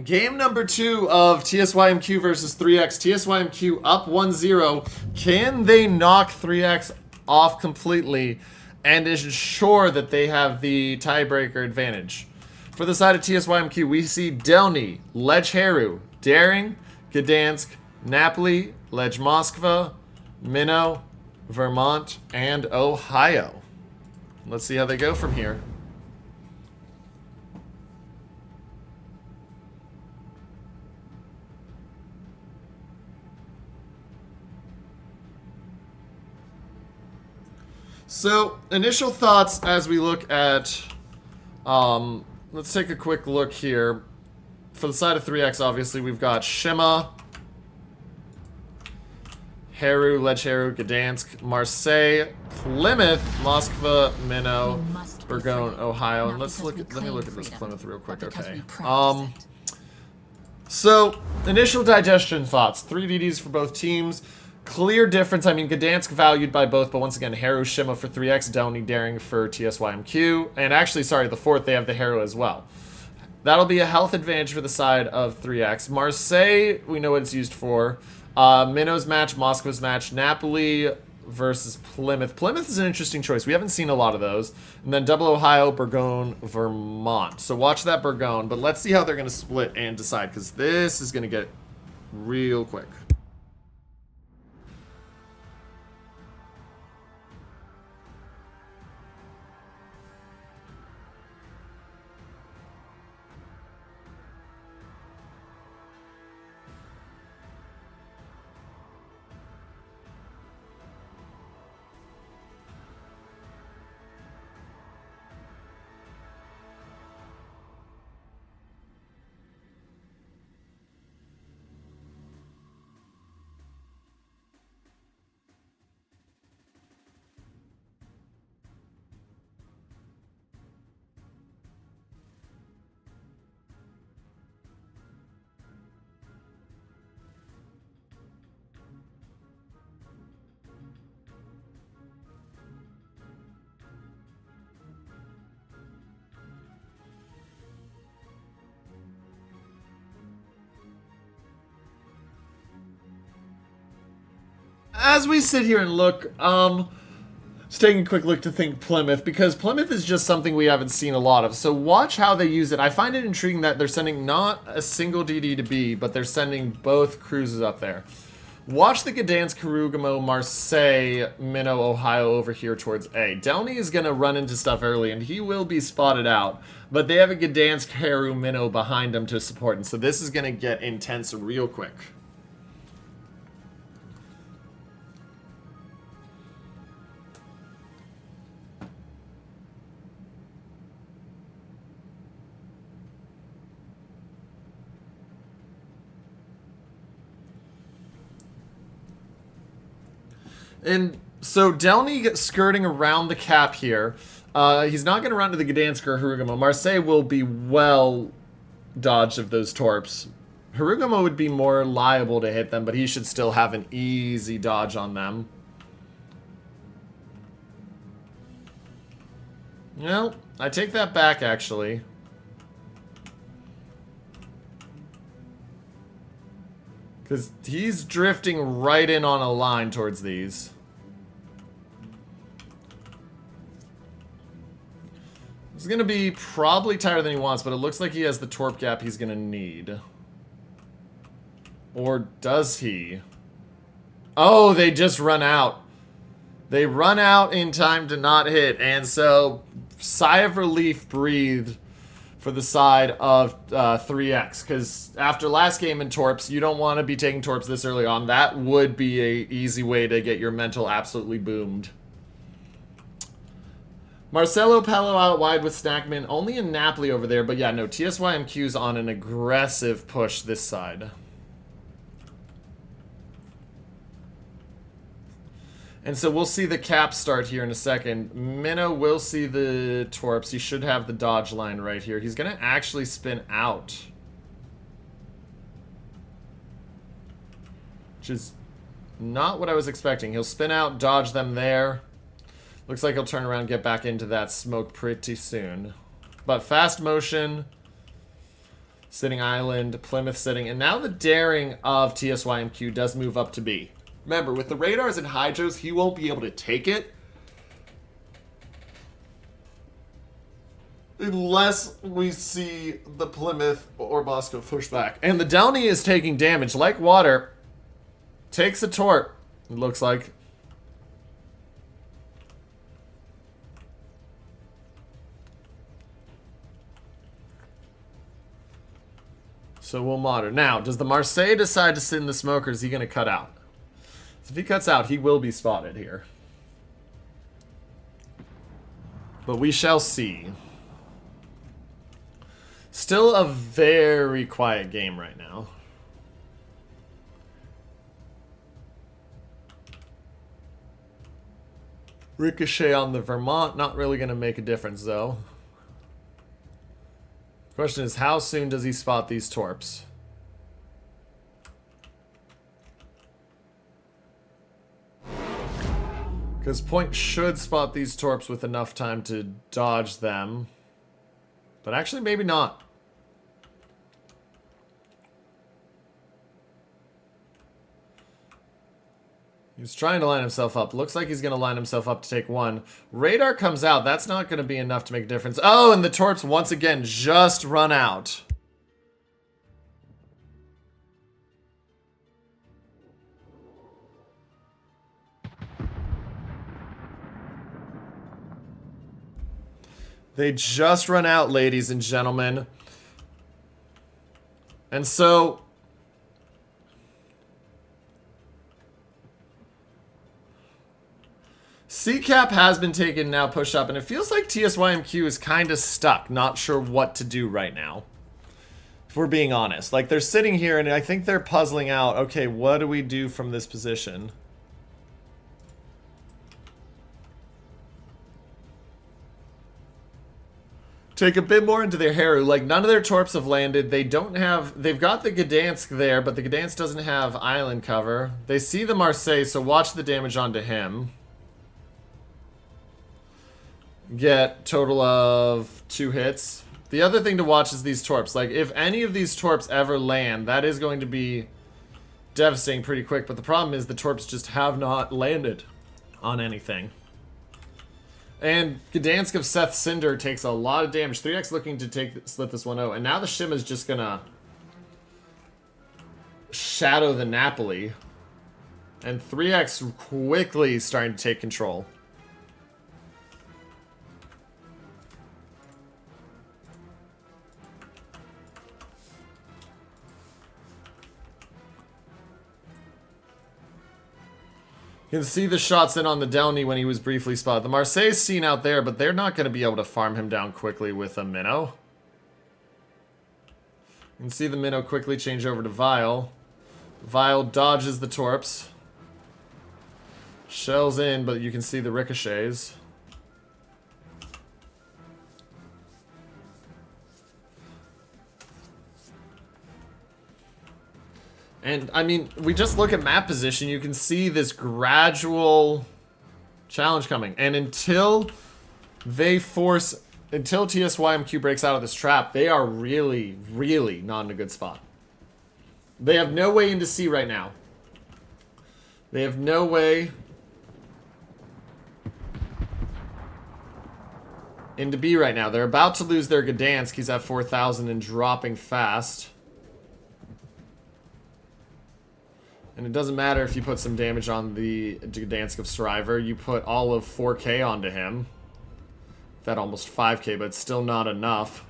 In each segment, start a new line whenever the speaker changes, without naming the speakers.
Game number 2 of TSYMQ versus 3X. TSYMQ up 1-0. Can they knock 3X off completely and ensure that they have the tiebreaker advantage? For the side of TSYMQ, we see Delny, Lechheru, Daring, Gdansk, Napoli, Lech Moskva, Minnow, Vermont, and Ohio. Let's see how they go from here. So, initial thoughts as we look at, let's take a quick look here. For the side of 3X, obviously, we've got Shima, Heru, Lechheru, Gdansk, Marseille, Plymouth, Moskva, Minnow, Burgone, Ohio. And let me look at this Plymouth real quick, okay. So, initial digestion thoughts. 3 DDs for both teams. Clear difference. I mean, Gdansk valued by both, but once again, Heru, Shima for 3X, Delny, Daring for TSYMQ. And actually, sorry, the 4th, they have the Heru as well. That'll be a health advantage for the side of 3X. Marseille, we know what it's used for. Minnow's match, Moskva's match, Napoli versus Plymouth. Plymouth is an interesting choice. We haven't seen a lot of those. And then double Ohio, Burgone, Vermont. So watch that Burgone, but let's see how they're going to split and decide, because this is going to get real quick. As we sit here and look, just taking a quick look to think Plymouth, because Plymouth is just something we haven't seen a lot of. So watch how they use it. I find it intriguing that they're sending not a single DD to B, but they're sending both cruises up there. Watch the Gdansk, Karugamo, Marseille, Minnow, Ohio over here towards A. Delny is going to run into stuff early, and he will be spotted out. But they have a Gdansk, Heru, Minnow behind them to support, and so this is going to get intense real quick. And so Delny gets skirting around the cap here. He's not going to run to the Gdansk or Harugamo. Marseille will be well dodged of those torps. Harugamo would be more liable to hit them, but he should still have an easy dodge on them. Well, I take that back, actually. Because he's drifting right in on a line towards these. He's going to be probably tighter than he wants, but it looks like he has the torp gap he's going to need. Or does he? Oh, they just run out. They run out in time to not hit, and so sigh of relief breathed for the side of 3X, because after last game in torps, you don't want to be taking torps this early on. That would be a easy way to get your mental absolutely boomed. Marcelo Pello out wide with Snackman, only in Napoli over there, but yeah, no, TSYMQ's on an aggressive push this side. And so we'll see the cap start here in a second. Minnow will see the torps. He should have the dodge line right here. He's going to actually spin out, which is not what I was expecting. He'll spin out, dodge them there. Looks like he'll turn around, get back into that smoke pretty soon. But fast motion. Sitting Island, Plymouth sitting, and now the daring of TSYMQ does move up to B. Remember, with the radars and hydros, he won't be able to take it unless we see the Plymouth or Moscow push back. And the Downey is taking damage, like water. Takes a tort, it looks like. So we'll monitor. Now, does the Marseille decide to sit in the smoker? Is he going to cut out? So if he cuts out, he will be spotted here. But we shall see. Still a very quiet game right now. Ricochet on the Vermont, not really going to make a difference though. Question is, how soon does he spot these torps? Because Point should spot these torps with enough time to dodge them. But actually, maybe not. He's trying to line himself up. Looks like he's going to line himself up to take one. Radar comes out. That's not going to be enough to make a difference. Oh, and the torps once again just run out. They just run out, ladies and gentlemen. And so C-Cap has been taken, now push up, and it feels like TSYMQ is kind of stuck, not sure what to do right now. If we're being honest. Like, they're sitting here, and I think they're puzzling out, okay, what do we do from this position? Take a bit more into their Haru. Like, none of their torps have landed. They don't have... They've got the Gdansk there, but the Gdansk doesn't have island cover. They see the Marseille, so watch the damage onto him. Get total of 2 hits. The other thing to watch is these torps. Like, if any of these torps ever land, that is going to be devastating pretty quick. But the problem is the torps just have not landed on anything. And Gdansk of Seth Cinder takes a lot of damage. 3X looking to split this 1-0. And now the Shim is just going to shadow the Napoli. And 3X quickly starting to take control. You can see the shots in on the Downey when he was briefly spotted. The Marseille's seen out there, but they're not going to be able to farm him down quickly with a minnow. You can see the minnow quickly change over to Vile. Vile dodges the torps. Shells in, but you can see the ricochets. And, I mean, we just look at map position, you can see this gradual challenge coming. And until they force, until TSYMQ breaks out of this trap, they are really, really not in a good spot. They have no way into C right now. They have no way into B right now. They're about to lose their Gdansk. He's at 4,000 and dropping fast. And it doesn't matter if you put some damage on the Gdansk of Striver. You put all of 4k onto him. That almost 5k, but it's still not enough.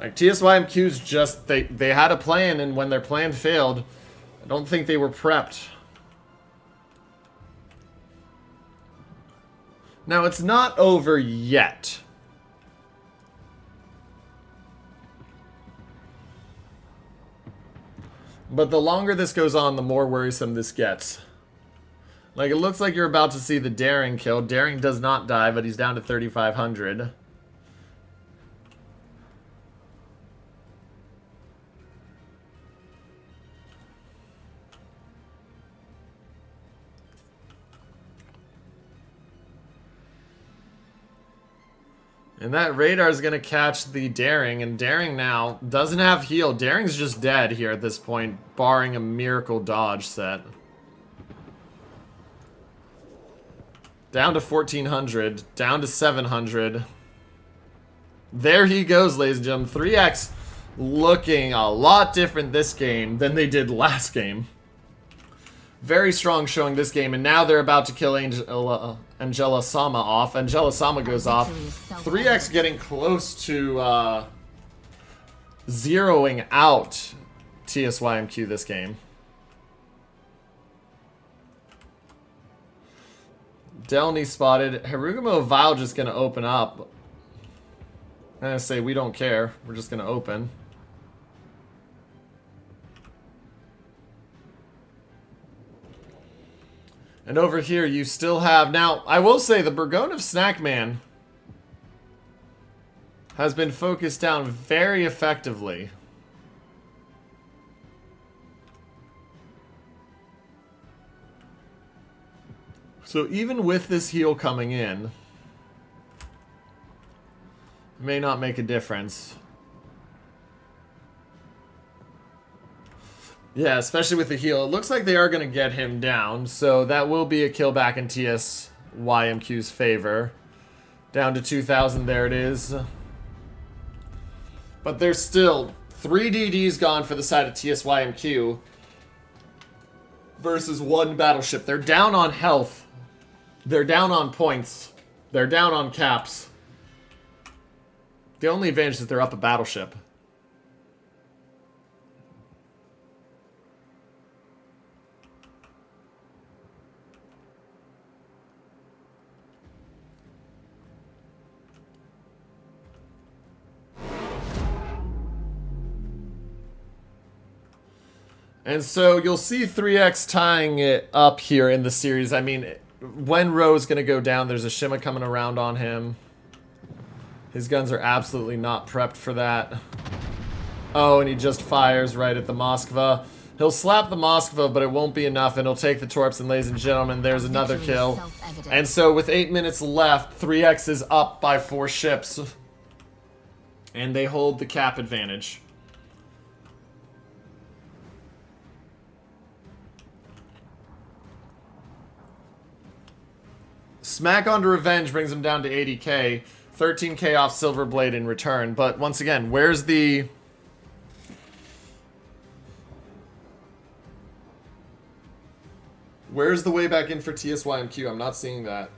Like, TSYMQ's just... They had a plan, and when their plan failed, I don't think they were prepped. Now, it's not over yet. But the longer this goes on, the more worrisome this gets. Like, it looks like you're about to see the Daring kill. Daring does not die, but he's down to 3,500. And that radar is going to catch the Daring, and Daring now doesn't have heal. Daring's just dead here at this point, barring a miracle dodge set. Down to 1,400, down to 700. There he goes, ladies and gentlemen. 3X looking a lot different this game than they did last game. Very strong showing this game, and now they're about to kill Angela Sama off. Angela Sama goes off. 3X getting close to zeroing out TSYMQ this game. Delny spotted. Harugumo Vile just going to open up. I'm going to say we don't care. We're just going to open. And over here you still have... Now, I will say the Burgone of Snackman has been focused down very effectively. So even with this heal coming in, it may not make a difference. Yeah, especially with the heal. It looks like they are going to get him down, so that will be a kill back in TSYMQ's favor. Down to 2,000, there it is. But there's still 3 DDs gone for the side of TSYMQ versus 1 battleship. They're down on health. They're down on points. They're down on caps. The only advantage is that they're up a battleship. And so you'll see 3X tying it up here in the series. I mean, when Ro's going to go down, there's a Shima coming around on him. His guns are absolutely not prepped for that. Oh, and he just fires right at the Moskva. He'll slap the Moskva, but it won't be enough, and he'll take the Torps, and ladies and gentlemen, there's another kill. And so with 8 minutes left, 3X is up by 4 ships. And they hold the cap advantage. Smack onto Revenge brings him down to 80k. 13k off Silverblade in return. But once again, where's the... Where's the way back in for TSYMQ? I'm not seeing that.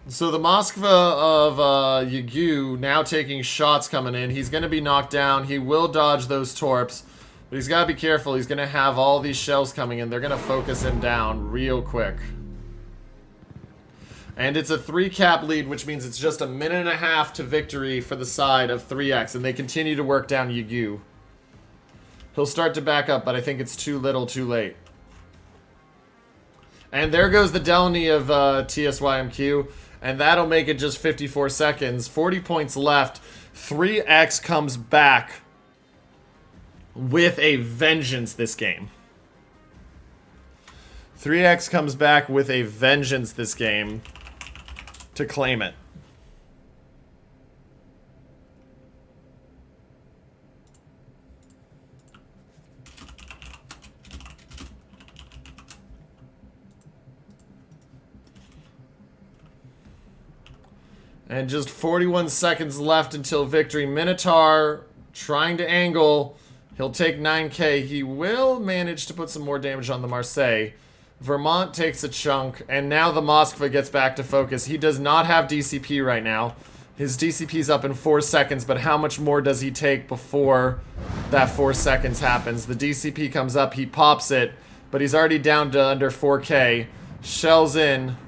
So the Moskva of Yagu now taking shots coming in. He's going to be knocked down. He will dodge those Torps. But he's got to be careful. He's going to have all these shells coming in. They're going to focus him down real quick. And it's a 3-cap lead, which means it's just a minute and a half to victory for the side of 3X. And they continue to work down Yagu. He'll start to back up, but I think it's too little, too late. And there goes the Delny of TSYMQ. And that'll make it just 54 seconds. 40 points left. 3X comes back with a vengeance this game. 3X comes back with a vengeance this game to claim it. And just 41 seconds left until victory. Minotaur trying to angle. He'll take 9k. He will manage to put some more damage on the Marseille. Vermont takes a chunk. And now the Moskva gets back to focus. He does not have DCP right now. His DCP's up in 4 seconds. But how much more does he take before that 4 seconds happens? The DCP comes up. He pops it. But he's already down to under 4k. Shells in.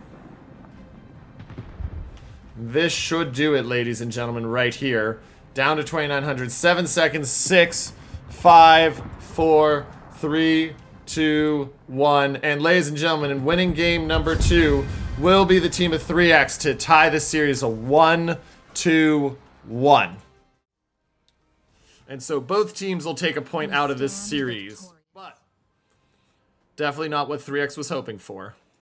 This should do it, ladies and gentlemen, right here. Down to 2,900. 7 seconds. 6, 5, 4, 3, 2, 1. And ladies and gentlemen, in winning game number 2 will be the team of 3X to tie the series a 1-1 2, 1. And so both teams will take a point out of this series. But definitely not what 3X was hoping for.